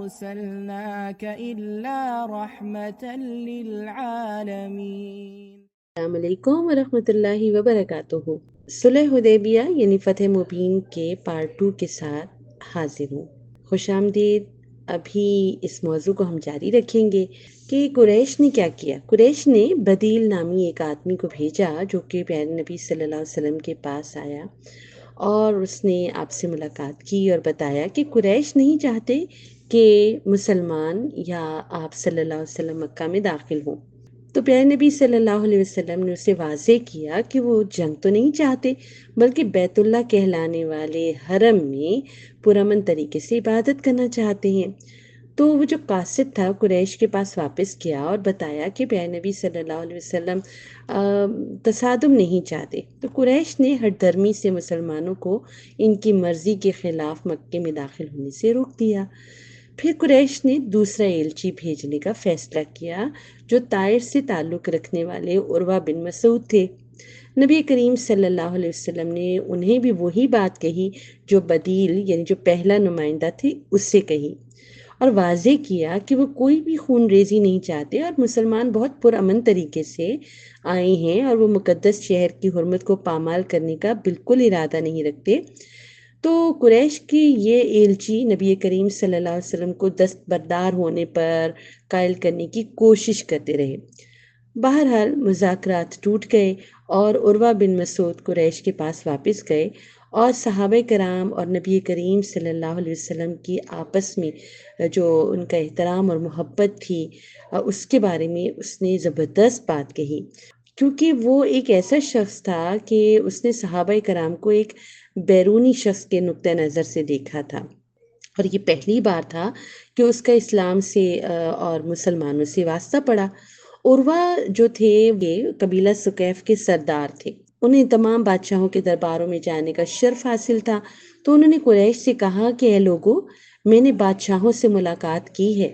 أرسلناك إلا رحمة للعالمين. السلام علیکم ورحمۃ اللہ وبرکاتہ۔ صلح حدیبیہ یعنی فتح مبین کے پارٹ 2 کے ساتھ حاضر ہوں۔ خوش آمدید۔ ابھی اس موضوع کو ہم جاری رکھیں گے کہ قریش نے کیا کیا۔ قریش نے بدیل نامی ایک آدمی کو بھیجا جو کہ پیارے نبی صلی اللہ علیہ وسلم کے پاس آیا اور اس نے آپ سے ملاقات کی اور بتایا کہ قریش نہیں چاہتے کہ مسلمان یا آپ صلی اللہ علیہ وسلم مکہ میں داخل ہوں۔ تو پیارے نبی صلی اللہ علیہ وسلم نے اسے واضح کیا کہ وہ جنگ تو نہیں چاہتے بلکہ بیت اللہ کہلانے والے حرم میں پرامن طریقے سے عبادت کرنا چاہتے ہیں۔ تو وہ جو قاصد تھا قریش کے پاس واپس گیا اور بتایا کہ پیارے نبی صلی اللہ علیہ وسلم تصادم نہیں چاہتے۔ تو قریش نے ہٹ دھرمی سے مسلمانوں کو ان کی مرضی کے خلاف مکے میں داخل ہونے سے روک دیا۔ پھر قریش نے دوسرا ایلچی بھیجنے کا فیصلہ کیا جو طائر سے تعلق رکھنے والے عروہ بن مسعود تھے۔ نبی کریم صلی اللہ علیہ وسلم نے انہیں بھی وہی بات کہی جو بدیل یعنی جو پہلا نمائندہ تھے اس سے کہی اور واضح کیا کہ وہ کوئی بھی خون ریزی نہیں چاہتے اور مسلمان بہت پرامن طریقے سے آئے ہیں اور وہ مقدس شہر کی حرمت کو پامال کرنے کا بالکل ارادہ نہیں رکھتے۔ تو قریش کی یہ ایلچی نبی کریم صلی اللہ علیہ وسلم کو دستبردار ہونے پر قائل کرنے کی کوشش کرتے رہے۔ بہرحال مذاکرات ٹوٹ گئے اور عروہ بن مسعود قریش کے پاس واپس گئے اور صحابہ کرام اور نبی کریم صلی اللہ علیہ وسلم کی آپس میں جو ان کا احترام اور محبت تھی اس کے بارے میں اس نے زبردست بات کہی، کیونکہ وہ ایک ایسا شخص تھا کہ اس نے صحابہ کرام کو ایک بیرونی شخص کے نقطہ نظر سے دیکھا تھا اور یہ پہلی بار تھا کہ اس کا اسلام سے اور مسلمانوں سے واسطہ پڑا۔ عروہ جو تھے یہ قبیلہ ثقیف کے سردار تھے، انہیں تمام بادشاہوں کے درباروں میں جانے کا شرف حاصل تھا۔ تو انہوں نے قریش سے کہا کہ اے لوگو، میں نے بادشاہوں سے ملاقات کی ہے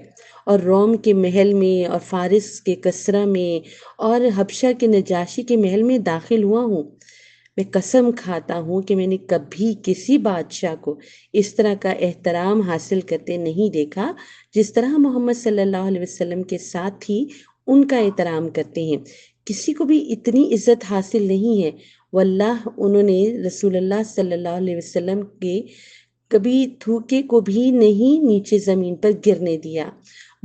اور روم کے محل میں اور فارس کے کسرا میں اور حبشہ کے نجاشی کے محل میں داخل ہوا ہوں۔ میں قسم کھاتا ہوں کہ میں نے کبھی کسی بادشاہ کو اس طرح کا احترام حاصل کرتے نہیں دیکھا جس طرح محمد صلی اللہ علیہ وسلم کے ساتھی ان کا احترام کرتے ہیں۔ کسی کو بھی اتنی عزت حاصل نہیں ہے۔ واللہ انہوں نے رسول اللہ صلی اللہ علیہ وسلم کے کبھی تھوکے کو بھی نہیں نیچے زمین پر گرنے دیا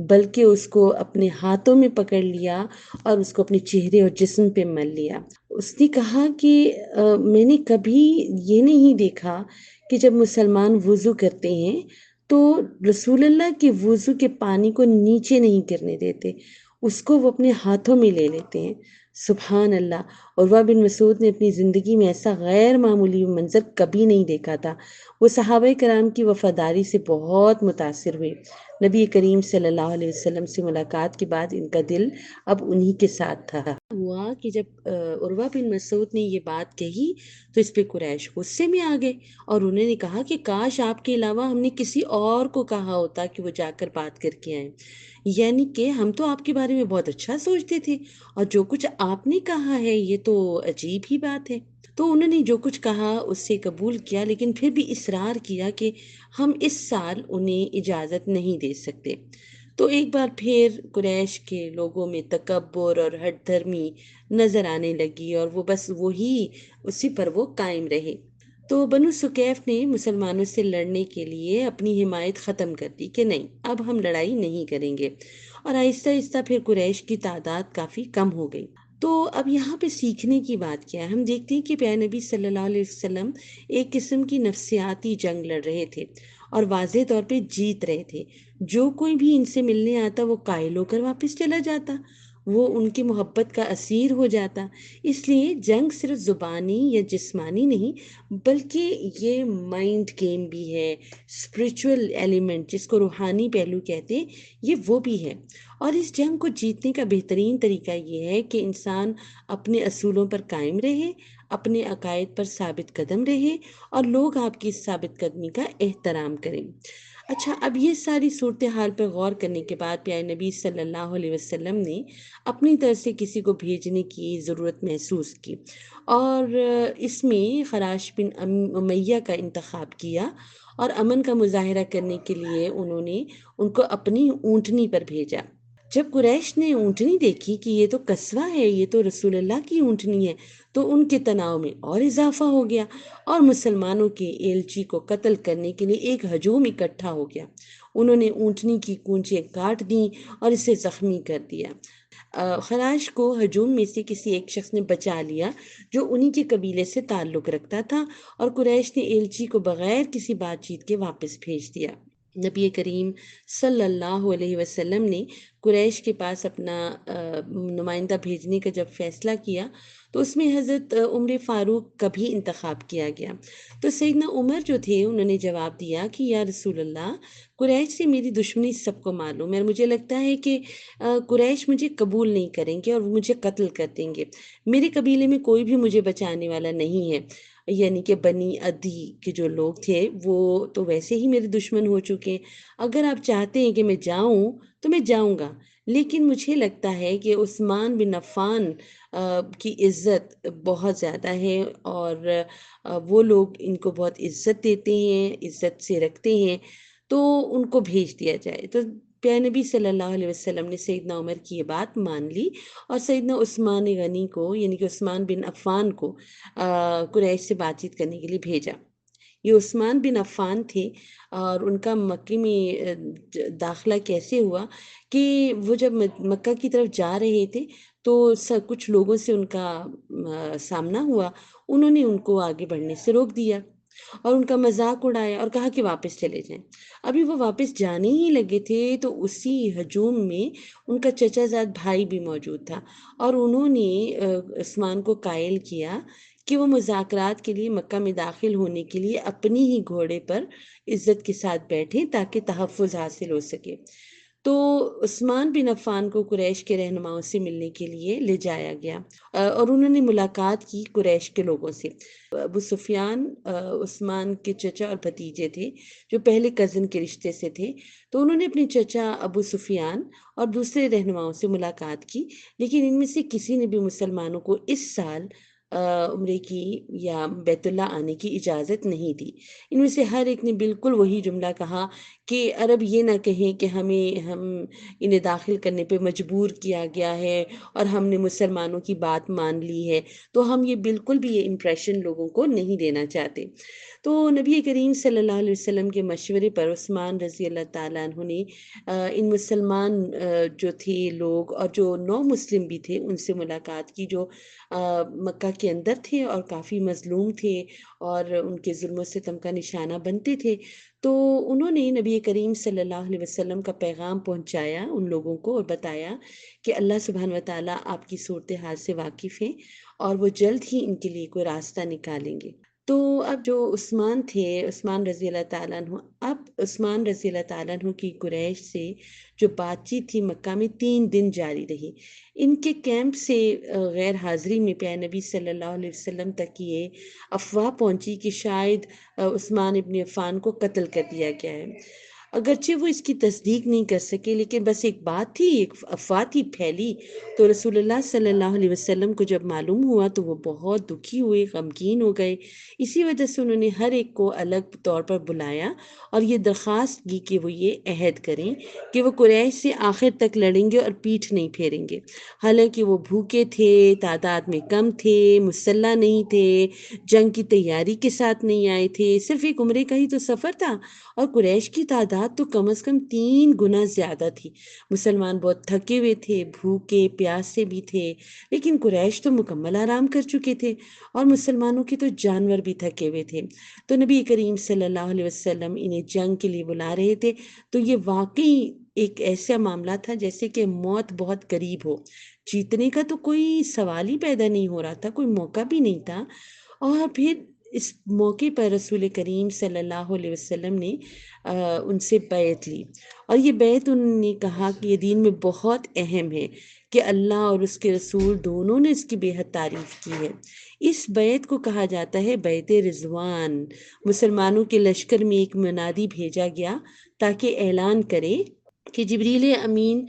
بلکہ اس کو اپنے ہاتھوں میں پکڑ لیا اور اس کو اپنے چہرے اور جسم پہ مل لیا۔ اس نے کہا کہ میں نے کبھی یہ نہیں دیکھا کہ جب مسلمان وضو کرتے ہیں تو رسول اللہ کے وضو کے پانی کو نیچے نہیں گرنے دیتے، اس کو وہ اپنے ہاتھوں میں لے لیتے ہیں۔ سبحان اللہ۔ عروہ بن مسعود نے اپنی زندگی میں ایسا غیر معمولی منظر کبھی نہیں دیکھا تھا۔ وہ صحابہ کرام کی وفاداری سے بہت متاثر ہوئے۔ نبی کریم صلی اللہ علیہ وسلم سے ملاقات کے بعد ان کا دل اب انہی کے ساتھ تھا۔ ہوا کہ جب عروہ بن مسعود نے یہ بات کہی تو اس پہ قریش غصے میں آ گئے اور انہوں نے کہا کہ کاش آپ کے علاوہ ہم نے کسی اور کو کہا ہوتا کہ وہ جا کر بات کر کے آئیں، یعنی کہ ہم تو آپ کے بارے میں بہت اچھا سوچتے تھے اور جو کچھ آپ نے کہا ہے یہ تو عجیب ہی بات ہے۔ تو انہوں نے جو کچھ کہا اس سے قبول کیا لیکن پھر بھی اصرار کیا کہ ہم اس سال انہیں اجازت نہیں دے سکتے۔ تو ایک بار پھر قریش کے لوگوں میں تکبر اور ہٹ دھرمی نظر آنے لگی اور وہ بس اسی پر وہ قائم رہے۔ تو بنو ثقیف نے مسلمانوں سے لڑنے کے لیے اپنی حمایت ختم کر دی کہ نہیں، اب ہم لڑائی نہیں کریں گے، اور آہستہ آہستہ پھر قریش کی تعداد کافی کم ہو گئی۔ تو اب یہاں پہ سیکھنے کی بات کیا ہے؟ ہم دیکھتے ہیں کہ پیارے نبی صلی اللہ علیہ وسلم ایک قسم کی نفسیاتی جنگ لڑ رہے تھے اور واضح طور پہ جیت رہے تھے۔ جو کوئی بھی ان سے ملنے آتا وہ قائل ہو کر واپس چلا جاتا، وہ ان کی محبت کا اسیر ہو جاتا۔ اس لیے جنگ صرف زبانی یا جسمانی نہیں بلکہ یہ مائنڈ گیم بھی ہے، اسپریچول ایلیمنٹ جس کو روحانی پہلو کہتے ہیں، یہ وہ بھی ہے۔ اور اس جنگ کو جیتنے کا بہترین طریقہ یہ ہے کہ انسان اپنے اصولوں پر قائم رہے، اپنے عقائد پر ثابت قدم رہیں اور لوگ آپ کی اس ثابت قدمی کا احترام کریں۔ اچھا، اب یہ ساری صورتحال پر غور کرنے کے بعد پیارے نبی صلی اللہ علیہ وسلم نے اپنی طرف سے کسی کو بھیجنے کی ضرورت محسوس کی، اور اس میں خراش بن امیہ کا انتخاب کیا، اور امن کا مظاہرہ کرنے کے لیے انہوں نے ان کو اپنی اونٹنی پر بھیجا۔ جب قریش نے اونٹنی دیکھی کہ یہ تو قصوہ ہے، یہ تو رسول اللہ کی اونٹنی ہے، تو ان کے تناؤ میں اور اضافہ ہو گیا، اور مسلمانوں کے ایلچی کو قتل کرنے کے لیے ایک ہجوم اکٹھا ہو گیا۔ انہوں نے اونٹنی کی کونچیں کاٹ دیں اور اسے زخمی کر دیا۔ خراش کو ہجوم میں سے کسی ایک شخص نے بچا لیا جو انہی کے قبیلے سے تعلق رکھتا تھا، اور قریش نے ایلچی کو بغیر کسی بات چیت کے واپس بھیج دیا۔ نبی کریم صلی اللہ علیہ وسلم نے قریش کے پاس اپنا نمائندہ بھیجنے کا جب فیصلہ کیا تو اس میں حضرت عمر فاروق کا بھی انتخاب کیا گیا۔ تو سیدنا عمر جو تھے انہوں نے جواب دیا کہ یا رسول اللہ، قریش سے میری دشمنی سب کو معلوم ہے، اور مجھے لگتا ہے کہ قریش مجھے قبول نہیں کریں گے اور وہ مجھے قتل کر دیں گے۔ میرے قبیلے میں کوئی بھی مجھے بچانے والا نہیں ہے، یعنی کہ بنی عدی کے جو لوگ تھے وہ تو ویسے ہی میرے دشمن ہو چکے ہیں۔ اگر آپ چاہتے ہیں کہ میں جاؤں تو میں جاؤں گا، لیکن مجھے لگتا ہے کہ عثمان بن عفان کی عزت بہت زیادہ ہے، اور وہ لوگ ان کو بہت عزت دیتے ہیں، عزت سے رکھتے ہیں، تو ان کو بھیج دیا جائے۔ تو پیارے نبی صلی اللہ علیہ وسلم نے سیدنا عمر کی یہ بات مان لی، اور سیدنا عثمان غنی کو، یعنی کہ عثمان بن عفان کو قریش سے بات چیت کرنے کے لیے بھیجا۔ یہ عثمان بن عفان تھے، اور ان کا مکے میں داخلہ کیسے ہوا کہ وہ جب مکہ کی طرف جا رہے تھے تو کچھ لوگوں سے ان کا سامنا ہوا، انہوں نے ان کو آگے بڑھنے سے روک دیا اور ان کا مذاق اڑایا اور کہا کہ واپس چلے جائیں۔ ابھی وہ واپس جانے ہی لگے تھے تو اسی ہجوم میں ان کا چچا زاد بھائی بھی موجود تھا، اور انہوں نے عثمان کو قائل کیا کہ وہ مذاکرات کے لیے مکہ میں داخل ہونے کے لیے اپنی ہی گھوڑے پر عزت کے ساتھ بیٹھیں تاکہ تحفظ حاصل ہو سکے۔ تو عثمان بن عفان کو قریش کے رہنماؤں سے ملنے کے لیے لے جایا گیا، اور انہوں نے ملاقات کی قریش کے لوگوں سے۔ ابو سفیان عثمان کے چچا اور بھتیجے تھے جو پہلے کزن کے رشتے سے تھے، تو انہوں نے اپنے چچا ابو سفیان اور دوسرے رہنماؤں سے ملاقات کی، لیکن ان میں سے کسی نے بھی مسلمانوں کو اس سال عمرے کی یا بیت اللہ آنے کی اجازت نہیں دی۔ ان میں سے ہر ایک نے بالکل وہی جملہ کہا کہ عرب یہ نہ کہیں کہ ہم انہیں داخل کرنے پہ مجبور کیا گیا ہے اور ہم نے مسلمانوں کی بات مان لی ہے، تو ہم یہ بالکل بھی یہ امپریشن لوگوں کو نہیں دینا چاہتے۔ تو نبی کریم صلی اللہ علیہ وسلم کے مشورے پر عثمان رضی اللہ تعالیٰ عنہ نے ان مسلمان جو تھے لوگ اور جو نو مسلم بھی تھے ان سے ملاقات کی، جو مکہ کے اندر تھے اور کافی مظلوم تھے اور ان کے ظلم و ستم کا نشانہ بنتے تھے۔ تو انہوں نے نبی کریم صلی اللہ علیہ وسلم کا پیغام پہنچایا ان لوگوں کو، اور بتایا کہ اللہ سبحانہ و تعالیٰ آپ کی صورتحال سے واقف ہیں اور وہ جلد ہی ان کے لیے کوئی راستہ نکالیں گے۔ تو اب جو عثمان تھے، عثمان رضی اللہ تعالیٰ عنہ، اب عثمان رضی اللہ تعالیٰ عنہ کی قریش سے جو بات چیت تھی مکہ میں 3 دن جاری رہی۔ ان کے کیمپ سے غیر حاضری میں پیارے نبی صلی اللہ علیہ وسلم تک یہ افواہ پہنچی کہ شاید عثمان ابن عفان کو قتل کر دیا گیا ہے۔ اگرچہ وہ اس کی تصدیق نہیں کر سکے، لیکن بس ایک بات تھی، ایک افواہ تھی پھیلی، تو رسول اللہ صلی اللہ علیہ وسلم کو جب معلوم ہوا تو وہ بہت دکھی ہوئے، غمگین ہو گئے۔ اسی وجہ سے انہوں نے ہر ایک کو الگ طور پر بلایا اور یہ درخواست کی کہ وہ یہ عہد کریں کہ وہ قریش سے آخر تک لڑیں گے اور پیٹھ نہیں پھیریں گے۔ حالانکہ وہ بھوکے تھے، تعداد میں کم تھے، مسلح نہیں تھے، جنگ کی تیاری کے ساتھ نہیں آئے تھے، صرف ایک عمرے کا ہی تو سفر تھا، اور قریش کی تعداد تو کم از کم 3 گنا زیادہ تھی۔ مسلمان بہت تھکے ہوئے تھے، بھوکے پیاسے بھی تھے، لیکن قریش تو مکمل آرام کر چکے تھے اور مسلمانوں کے تو جانور بھی تھکے ہوئے تھے۔ تو نبی کریم صلی اللہ علیہ وسلم انہیں جنگ کے لیے بلا رہے تھے، تو یہ واقعی ایک ایسا معاملہ تھا جیسے کہ موت بہت قریب ہو، جیتنے کا تو کوئی سوال ہی پیدا نہیں ہو رہا تھا، کوئی موقع بھی نہیں تھا۔ اور پھر اس موقع پر رسول کریم صلی اللہ علیہ وسلم نے ان سے بیعت لی، اور یہ بیعت انہوں نے کہا کہ یہ دین میں بہت اہم ہے کہ اللہ اور اس کے رسول دونوں نے اس کی بے حد تعریف کی ہے، اس بیت کو کہا جاتا ہے بیت رضوان۔ مسلمانوں کے لشکر میں ایک منادی بھیجا گیا تاکہ اعلان کرے کہ جبریل امین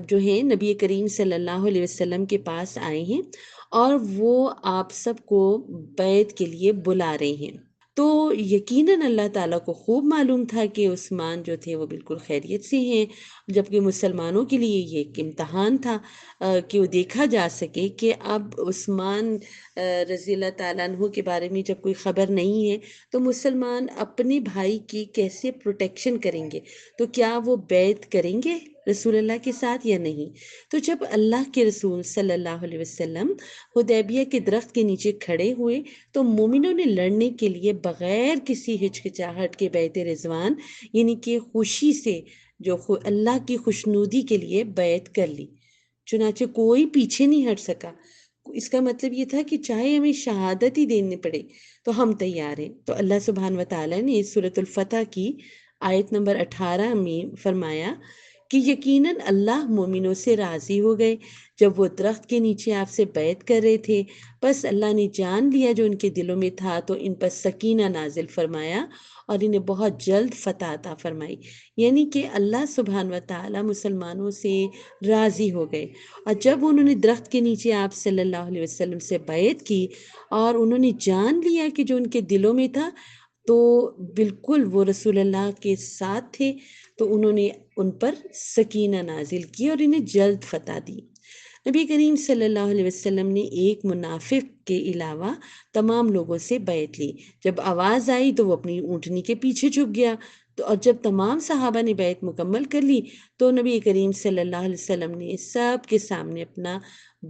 جو ہیں نبی کریم صلی اللہ علیہ وسلم کے پاس آئے ہیں اور وہ آپ سب کو بیعت کے لیے بلا رہے ہیں۔ تو یقیناً اللہ تعالیٰ کو خوب معلوم تھا کہ عثمان جو تھے وہ بالکل خیریت سے ہیں، جبکہ مسلمانوں کے لیے یہ ایک امتحان تھا کہ وہ دیکھا جا سکے کہ اب عثمان رضی اللہ تعالیٰ عنہ کے بارے میں جب کوئی خبر نہیں ہے تو مسلمان اپنے بھائی کی کیسے پروٹیکشن کریں گے، تو کیا وہ بیعت کریں گے رسول اللہ کے ساتھ یا نہیں۔ تو جب اللہ کے رسول صلی اللہ علیہ وسلم حدیبیہ کے درخت کے نیچے کھڑے ہوئے تو مومنوں نے لڑنے کے لیے بغیر کسی ہچکچاہٹ کے بیعت رضوان یعنی کہ خوشی سے جو اللہ کی خوشنودی کے لیے بیعت کر لی، چنانچہ کوئی پیچھے نہیں ہٹ سکا۔ اس کا مطلب یہ تھا کہ چاہے ہمیں شہادت ہی دینی پڑے تو ہم تیار ہیں۔ تو اللہ سبحانہ وتعالی نے سورۃ الفتح کی آیت نمبر 18 میں فرمایا کہ یقیناً اللہ مومنوں سے راضی ہو گئے جب وہ درخت کے نیچے آپ سے بیعت کر رہے تھے، بس اللہ نے جان لیا جو ان کے دلوں میں تھا تو ان پر سکینہ نازل فرمایا اور انہیں بہت جلد فتح عطا فرمائی۔ یعنی کہ اللہ سبحانہ و تعالی مسلمانوں سے راضی ہو گئے، اور جب انہوں نے درخت کے نیچے آپ صلی اللہ علیہ وسلم سے بیعت کی اور انہوں نے جان لیا کہ جو ان کے دلوں میں تھا تو بالکل وہ رسول اللہ کے ساتھ تھے، تو انہوں نے ان پر سکینہ نازل کی اور انہیں جلد فتح دی۔ نبی کریم صلی اللہ علیہ وسلم نے ایک منافق کے علاوہ تمام لوگوں سے بیعت لی۔ جب آواز آئی تو وہ اپنی اونٹنی کے پیچھے چھپ گیا، اور جب تمام صحابہ نے بیعت مکمل کر لی تو نبی کریم صلی اللہ علیہ وسلم نے سب کے سامنے اپنا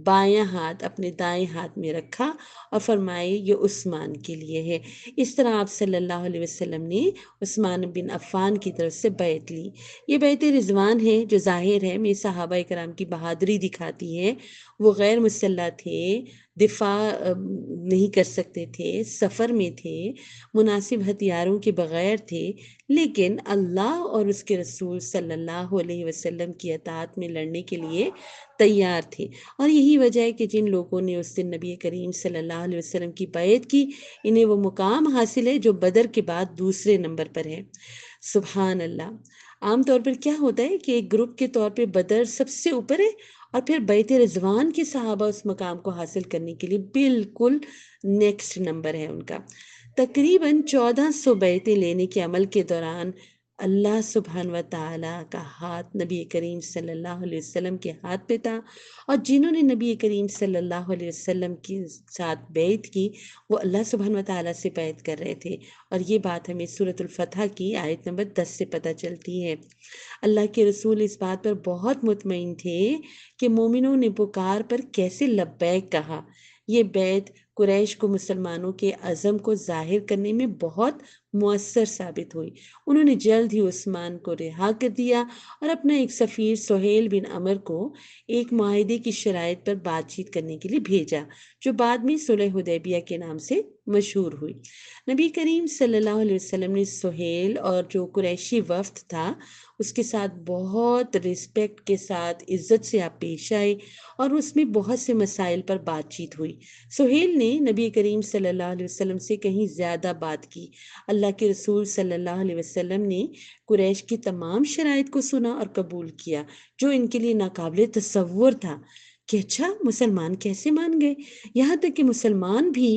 بایاں ہاتھ اپنے دائیں ہاتھ میں رکھا اور فرمائے یہ عثمان کے لیے ہے۔ اس طرح آپ صلی اللہ علیہ وسلم نے عثمان بن عفان کی طرف سے بیعت لی۔ یہ بیعت رضوان ہے جو ظاہر ہے میں صحابہ کرام کی بہادری دکھاتی ہے۔ وہ غیر مسلح تھے، دفاع نہیں کر سکتے تھے، سفر میں تھے، مناسب ہتھیاروں کے بغیر تھے، لیکن اللہ اور اس کے رسول صلی اللہ علیہ وسلم کی اطاعت میں لڑنے کے لیے تیار تھے۔ اور یہی وجہ ہے کہ جن لوگوں نے اس دن نبی کریم صلی اللہ علیہ وسلم کی بیعت کی انہیں وہ مقام حاصل ہے جو بدر کے بعد دوسرے نمبر پر ہے۔ سبحان اللہ۔ عام طور پر کیا ہوتا ہے کہ ایک گروپ کے طور پہ بدر سب سے اوپر ہے اور پھر بیعت رضوان کے صحابہ اس مقام کو حاصل کرنے کے لیے بالکل نیکسٹ نمبر ہے ان کا۔ تقریباً 1400 بیعتیں لینے کے عمل کے دوران اللہ سبحانہ و تعالیٰ کا ہاتھ نبی کریم صلی اللہ علیہ وسلم کے ہاتھ پہ تھا، اور جنہوں نے نبی کریم صلی اللہ علیہ وسلم کے ساتھ بیعت کی وہ اللہ سبحانہ و تعالیٰ سے بیعت کر رہے تھے، اور یہ بات ہمیں سورۃ الفتح کی آیت نمبر 10 سے پتہ چلتی ہے۔ اللہ کے رسول اس بات پر بہت مطمئن تھے کہ مومنوں نے پکار پر کیسے لبیک کہا۔ یہ بیعت قریش کو مسلمانوں کے عزم کو ظاہر کرنے میں بہت مؤثر ثابت ہوئی۔ انہوں نے جلد ہی عثمان کو رہا کر دیا اور اپنا ایک سفیر سہیل بن عمر کو ایک معاہدے کی شرائط پر بات چیت کرنے کے لیے بھیجا، جو بعد میں صلح حدیبیہ کے نام سے مشہور ہوئی۔ نبی کریم صلی اللہ علیہ وسلم نے سہیل اور جو قریشی وفد تھا اس کے ساتھ بہت رسپیکٹ کے ساتھ عزت سے آپ پیش آئے، اور اس میں بہت سے مسائل پر بات چیت ہوئی۔ سہیل نے نبی کریم صلی اللہ علیہ وسلم سے کہیں زیادہ بات کی۔ اللہ کے رسول صلی اللہ علیہ وسلم نے قریش کی تمام شرائط کو سنا اور قبول کیا، جو ان کے لیے ناقابل تصور تھا کہ اچھا مسلمان کیسے مان گئے، یہاں تک کہ مسلمان بھی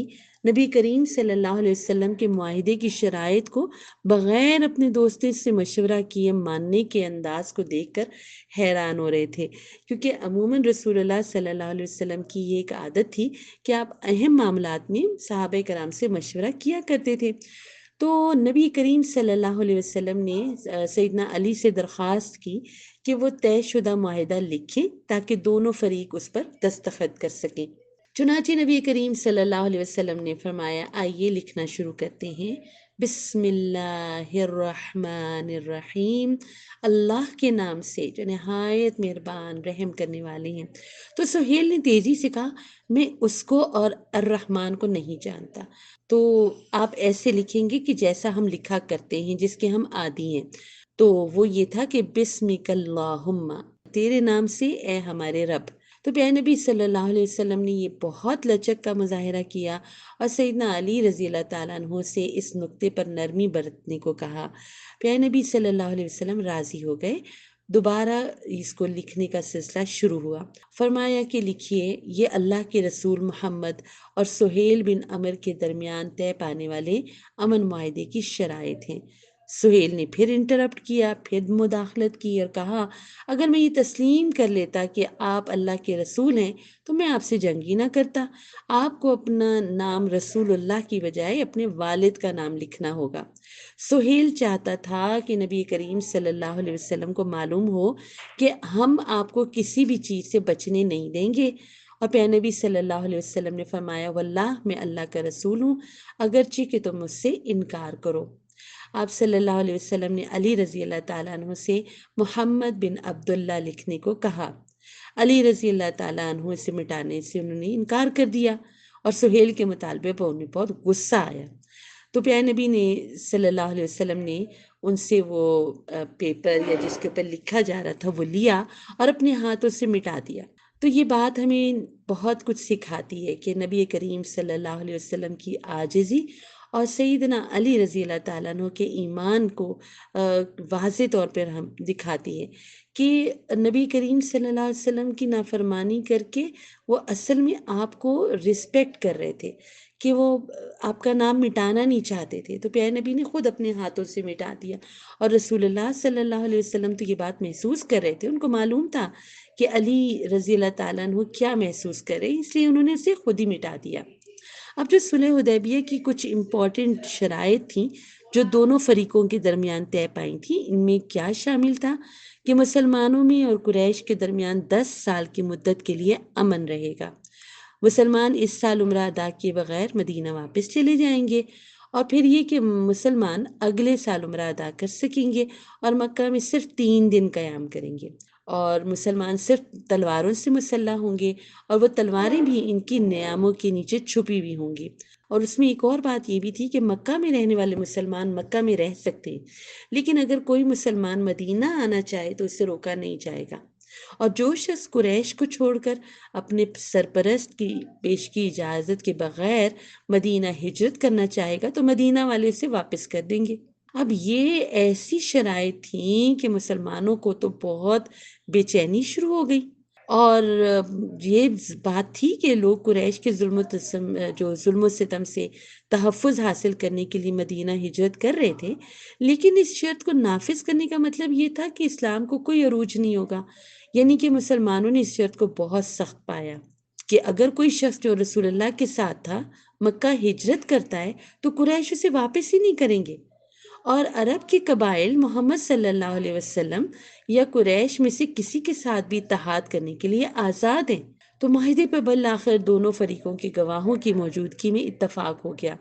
نبی کریم صلی اللہ علیہ وسلم کے معاہدے کی شرائط کو بغیر اپنے دوستوں سے مشورہ کیے ماننے کے انداز کو دیکھ کر حیران ہو رہے تھے، کیونکہ عموماً رسول اللہ صلی اللہ علیہ وسلم کی یہ ایک عادت تھی کہ آپ اہم معاملات میں صحابہ کرام سے مشورہ کیا کرتے تھے۔ تو نبی کریم صلی اللہ علیہ وسلم نے سیدنا علی سے درخواست کی کہ وہ طے شدہ معاہدہ لکھیں تاکہ دونوں فریق اس پر دستخط کر سکیں۔ چنانچہ نبی کریم صلی اللہ علیہ وسلم نے فرمایا آئیے لکھنا شروع کرتے ہیں۔ بسم اللہ الرحمن الرحیم، اللہ کے نام سے جو نہایت مہربان رحم کرنے والے ہیں۔ تو سہیل نے تیزی سے کہا میں اس کو اور الرحمن کو نہیں جانتا، تو آپ ایسے لکھیں گے کہ جیسا ہم لکھا کرتے ہیں جس کے ہم عادی ہیں۔ تو وہ یہ تھا کہ بسمک اللہم، تیرے نام سے اے ہمارے رب۔ تو پیارے نبی صلی اللہ علیہ وسلم نے یہ بہت لچک کا مظاہرہ کیا اور سیدنا علی رضی اللہ تعالیٰ عنہ سے اس نقطے پر نرمی برتنے کو کہا۔ پیارے نبی صلی اللہ علیہ وسلم راضی ہو گئے۔ دوبارہ اس کو لکھنے کا سلسلہ شروع ہوا۔ فرمایا کہ لکھیے، یہ اللہ کے رسول محمد اور سہیل بن عمر کے درمیان طے پانے والے امن معاہدے کی شرائط ہیں۔ سہیل نے پھر انٹرپٹ کیا، پھر مداخلت کی اور کہا، اگر میں یہ تسلیم کر لیتا کہ آپ اللہ کے رسول ہیں تو میں آپ سے جنگ ہی نہ کرتا۔ آپ کو اپنا نام رسول اللہ کی بجائے اپنے والد کا نام لکھنا ہوگا۔ سہیل چاہتا تھا کہ نبی کریم صلی اللہ علیہ وسلم کو معلوم ہو کہ ہم آپ کو کسی بھی چیز سے بچنے نہیں دیں گے، اور پیارے نبی صلی اللہ علیہ وسلم نے فرمایا، واللہ میں اللہ کا رسول ہوں، اگرچہ کہ تم مجھ سے انکار کرو۔ آپ صلی اللہ علیہ وسلم نے علی رضی اللہ تعالیٰ عنہ سے محمد بن عبداللہ لکھنے کو کہا۔ علی رضی اللہ تعالیٰ عنہ سے مٹانے سے انہوں نے انکار کر دیا اور سہیل کے مطالبے پر انہیں بہت غصہ آیا۔ تو پیارے نبی نے صلی اللہ علیہ وسلم نے ان سے وہ پیپر یا جس کے اوپر لکھا جا رہا تھا وہ لیا اور اپنے ہاتھوں سے مٹا دیا۔ تو یہ بات ہمیں بہت کچھ سکھاتی ہے کہ نبی کریم صلی اللہ علیہ وسلم کی عاجزی اور سیدنا علی رضی اللہ تعالیٰ عنہ کے ایمان کو واضح طور پر ہم دکھاتی ہے کہ نبی کریم صلی اللہ علیہ وسلم کی نافرمانی کر کے وہ اصل میں آپ کو رسپیکٹ کر رہے تھے، کہ وہ آپ کا نام مٹانا نہیں چاہتے تھے۔ تو پیارے نبی نے خود اپنے ہاتھوں سے مٹا دیا، اور رسول اللہ صلی اللہ علیہ وسلم تو یہ بات محسوس کر رہے تھے، ان کو معلوم تھا کہ علی رضی اللہ تعالیٰ عنہ کیا محسوس کر رہے، اس لیے انہوں نے اسے خود ہی مٹا دیا۔ اب جو صلح حدیبیہ کی کچھ امپورٹنٹ شرائط تھیں جو دونوں فریقوں کے درمیان طے پائی تھیں، ان میں کیا شامل تھا کہ مسلمانوں میں اور قریش کے درمیان 10 سال کی مدت کے لیے امن رہے گا۔ مسلمان اس سال عمرہ ادا کیے بغیر مدینہ واپس چلے جائیں گے، اور پھر یہ کہ مسلمان اگلے سال عمرہ ادا کر سکیں گے اور مکہ میں صرف 3 دن قیام کریں گے، اور مسلمان صرف تلواروں سے مسلح ہوں گے، اور وہ تلواریں بھی ان کی نیاموں کے نیچے چھپی ہوئی ہوں گی۔ اور اس میں ایک اور بات یہ بھی تھی کہ مکہ میں رہنے والے مسلمان مکہ میں رہ سکتے ہیں، لیکن اگر کوئی مسلمان مدینہ آنا چاہے تو اسے روکا نہیں جائے گا، اور جو شخص قریش کو چھوڑ کر اپنے سرپرست کی پیشگی اجازت کے بغیر مدینہ ہجرت کرنا چاہے گا تو مدینہ والے اسے واپس کر دیں گے۔ اب یہ ایسی شرائط تھیں کہ مسلمانوں کو تو بہت بے چینی شروع ہو گئی، اور یہ بات تھی کہ لوگ قریش کے ظلم و ستم سے تحفظ حاصل کرنے کے لیے مدینہ ہجرت کر رہے تھے، لیکن اس شرط کو نافذ کرنے کا مطلب یہ تھا کہ اسلام کو کوئی عروج نہیں ہوگا۔ یعنی کہ مسلمانوں نے اس شرط کو بہت سخت پایا کہ اگر کوئی شخص جو رسول اللہ کے ساتھ تھا مکہ ہجرت کرتا ہے تو قریش اسے واپس ہی نہیں کریں گے، اور عرب کے قبائل محمد صلی اللہ علیہ وسلم یا قریش میں سے کسی کے ساتھ بھی اتحاد کرنے کے لیے آزاد ہیں۔ تو معاہدے پر بالآخر دونوں فریقوں کے گواہوں کی موجودگی میں اتفاق ہو گیا۔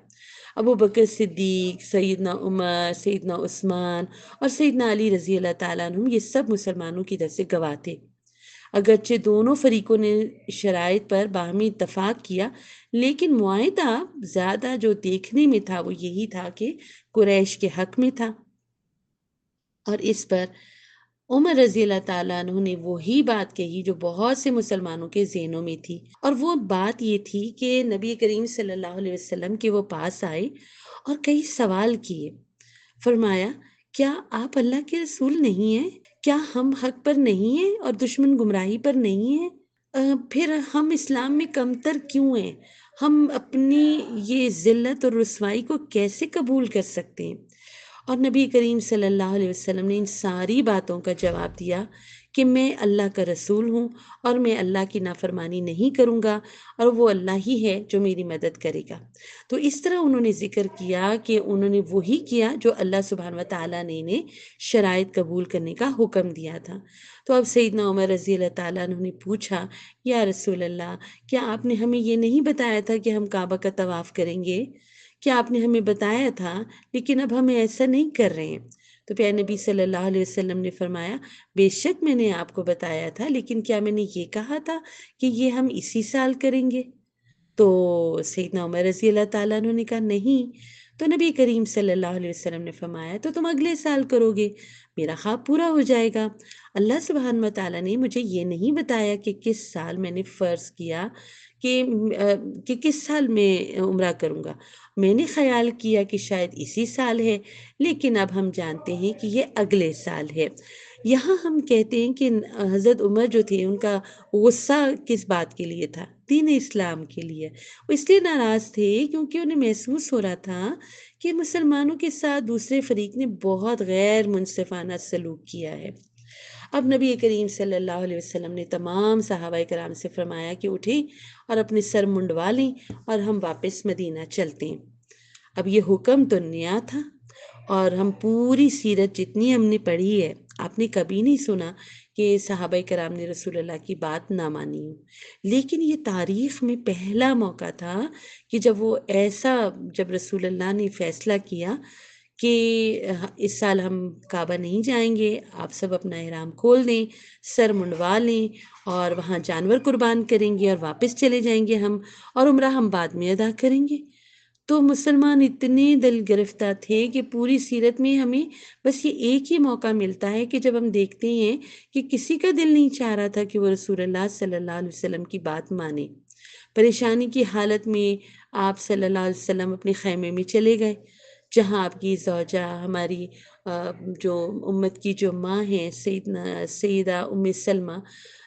ابو بکر صدیق، سیدنا عمر، سیدنا عثمان اور سیدنا علی رضی اللہ تعالیٰ عنہ یہ سب مسلمانوں کی طرف سے گواہ تھے۔ اگرچہ دونوں فریقوں نے شرائط پر باہمی اتفاق کیا، لیکن معاہدہ زیادہ جو دیکھنے میں تھا وہ یہی تھا کہ قریش کے حق میں تھا، اور اس پر عمر رضی اللہ تعالیٰ عنہ نے وہی بات کہی جو بہت سے مسلمانوں کے ذہنوں میں تھی، اور وہ بات یہ تھی کہ نبی کریم صلی اللہ علیہ وسلم کے وہ پاس آئے اور کئی سوال کیے۔ فرمایا، کیا آپ اللہ کے رسول نہیں ہیں؟ کیا ہم حق پر نہیں ہیں اور دشمن گمراہی پر نہیں ہیں؟ پھر ہم اسلام میں کمتر کیوں ہیں؟ ہم اپنی یہ ذلت اور رسوائی کو کیسے قبول کر سکتے ہیں؟ اور نبی کریم صلی اللہ علیہ وسلم نے ان ساری باتوں کا جواب دیا کہ میں اللہ کا رسول ہوں اور میں اللہ کی نافرمانی نہیں کروں گا، اور وہ اللہ ہی ہے جو میری مدد کرے گا۔ تو اس طرح انہوں نے ذکر کیا کہ انہوں نے وہی کیا جو اللہ سبحانہ و تعالیٰ نے انہیں شرائط قبول کرنے کا حکم دیا تھا۔ تو اب سیدنا عمر رضی اللہ تعالیٰ عنہ نے پوچھا، یا رسول اللہ، کیا آپ نے ہمیں یہ نہیں بتایا تھا کہ ہم کعبہ کا طواف کریں گے؟ کیا آپ نے ہمیں بتایا تھا؟ لیکن اب ہمیں ایسا نہیں کر رہے ہیں۔ تو پیارے نبی صلی اللہ علیہ وسلم نے فرمایا، بے شک میں نے آپ کو بتایا تھا، لیکن کیا میں نے یہ کہا تھا کہ یہ ہم اسی سال کریں گے؟ تو سیدنا عمر رضی اللہ تعالیٰ عنہ نے کہا نہیں۔ تو نبی کریم صلی اللہ علیہ وسلم نے فرمایا تو تم اگلے سال کرو گے، میرا خواب پورا ہو جائے گا۔ اللہ سبحانہ و تعالیٰ نے مجھے یہ نہیں بتایا کہ کس سال میں نے فرض کیا کہ کس سال میں عمرہ کروں گا۔ میں نے خیال کیا کہ شاید اسی سال ہے، لیکن اب ہم جانتے ہیں کہ یہ اگلے سال ہے۔ یہاں ہم کہتے ہیں کہ حضرت عمر جو تھے ان کا غصہ کس بات کے لیے تھا؟ دین اسلام کے لیے۔ وہ اس لیے ناراض تھے کیونکہ انہیں محسوس ہو رہا تھا کہ مسلمانوں کے ساتھ دوسرے فریق نے بہت غیر منصفانہ سلوک کیا ہے۔ اب نبی کریم صلی اللہ علیہ وسلم نے تمام صحابہ کرام سے فرمایا کہ اٹھیں اور اپنے سر منڈوا لیں اور ہم واپس مدینہ چلتے ہیں۔ اب یہ حکم تو نیا تھا، اور ہم پوری سیرت جتنی ہم نے پڑھی ہے، آپ نے کبھی نہیں سنا کہ صحابہ کرام نے رسول اللہ کی بات نہ مانی ہو۔ لیکن یہ تاریخ میں پہلا موقع تھا کہ جب رسول اللہ نے فیصلہ کیا کہ اس سال ہم کعبہ نہیں جائیں گے، آپ سب اپنا احرام کھول دیں، سر منڈوا لیں اور وہاں جانور قربان کریں گے اور واپس چلے جائیں گے ہم، اور عمرہ ہم بعد میں ادا کریں گے۔ تو مسلمان اتنے دل گرفتہ تھے کہ پوری سیرت میں ہمیں بس یہ ایک ہی موقع ملتا ہے کہ جب ہم دیکھتے ہیں کہ کسی کا دل نہیں چاہ رہا تھا کہ وہ رسول اللہ صلی اللہ علیہ وسلم کی بات مانے۔ پریشانی کی حالت میں آپ صلی اللہ علیہ وسلم اپنے خیمے میں چلے گئے، جہاں آپ کی زوجہ، ہماری جو امت کی جو ماں ہیں سیدہ ام سلمہ،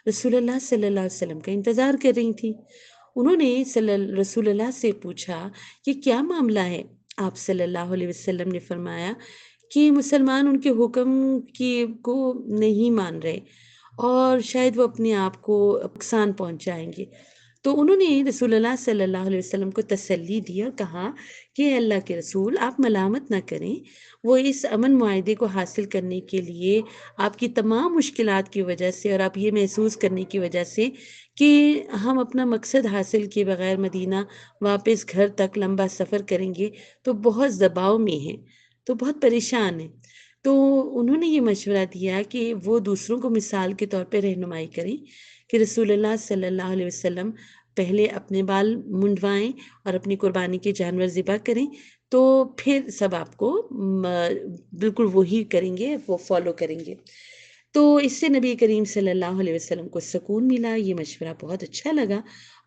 رسول اللہ صلی اللہ علیہ وسلم کا انتظار کر رہی تھیں۔ انہوں نے رسول اللہ سے پوچھا کہ کیا معاملہ ہے؟ آپ صلی اللہ علیہ وسلم نے فرمایا کہ مسلمان ان کے حکم کو نہیں مان رہے اور شاید وہ اپنے آپ کو نقصان پہنچائیں گے۔ تو انہوں نے رسول اللہ صلی اللہ علیہ وسلم کو تسلی دی اور کہا کہ اللہ کے رسول، آپ ملامت نہ کریں، وہ اس امن معاہدے کو حاصل کرنے کے لیے آپ کی تمام مشکلات کی وجہ سے اور آپ یہ محسوس کرنے کی وجہ سے کہ ہم اپنا مقصد حاصل کیے بغیر مدینہ واپس گھر تک لمبا سفر کریں گے تو بہت دباؤ میں ہیں، تو بہت پریشان ہیں۔ تو انہوں نے یہ مشورہ دیا کہ وہ دوسروں کو مثال کے طور پہ رہنمائی کریں کہ رسول اللہ صلی اللہ علیہ وسلم پہلے اپنے بال منڈوائیں اور اپنی قربانی کے جانور ذبح کریں، تو پھر سب آپ کو بالکل وہی کریں گے، وہ فالو کریں گے۔ تو اس سے نبی کریم صلی اللہ علیہ وسلم کو سکون ملا، یہ مشورہ بہت اچھا لگا،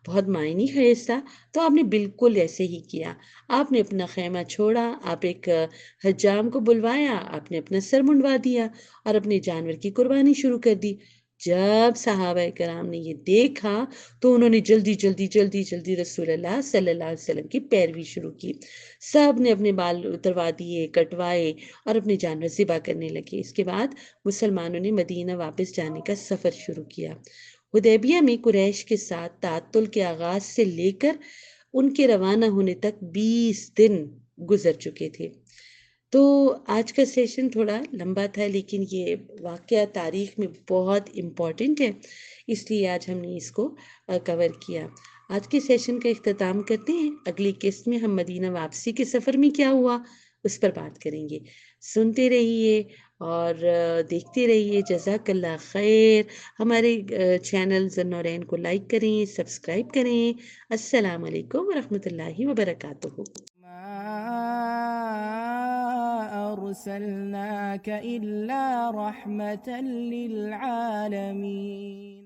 بہت معنی خیز تھا۔ تو آپ نے بالکل ایسے ہی کیا، آپ نے اپنا خیمہ چھوڑا، آپ ایک حجام کو بلوایا، آپ نے اپنا سر منڈوا دیا اور اپنے جانور کی قربانی شروع کر دی۔ جب صحابہ کرام نے یہ دیکھا تو انہوں نے جلدی جلدی جلدی جلدی رسول اللہ صلی اللہ علیہ وسلم کی پیروی شروع کی۔ سب نے اپنے بال اتروا دیے، کٹوائے اور اپنے جانور ذبح کرنے لگے۔ اس کے بعد مسلمانوں نے مدینہ واپس جانے کا سفر شروع کیا۔ حدیبیہ میں قریش کے ساتھ تعطل کے آغاز سے لے کر ان کے روانہ ہونے تک 20 دن گزر چکے تھے۔ تو آج کا سیشن تھوڑا لمبا تھا، لیکن یہ واقعہ تاریخ میں بہت امپورٹنٹ ہے، اس لیے آج ہم نے اس کو کور کیا۔ آج کے سیشن کا اختتام کرتے ہیں، اگلی قسط میں ہم مدینہ واپسی کے سفر میں کیا ہوا اس پر بات کریں گے۔ سنتے رہیے اور دیکھتے رہیے۔ جزاک اللہ خیر۔ ہمارے چینل ذوالنورین کو لائک کریں، سبسکرائب کریں۔ السلام علیکم ورحمۃ اللہ وبرکاتہ۔ أرسلناك إلا رحمة للعالمين.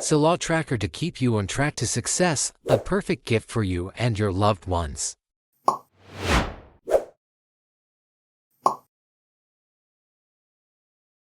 Salah Tracker to keep you on track to success, a perfect gift for you and your loved ones.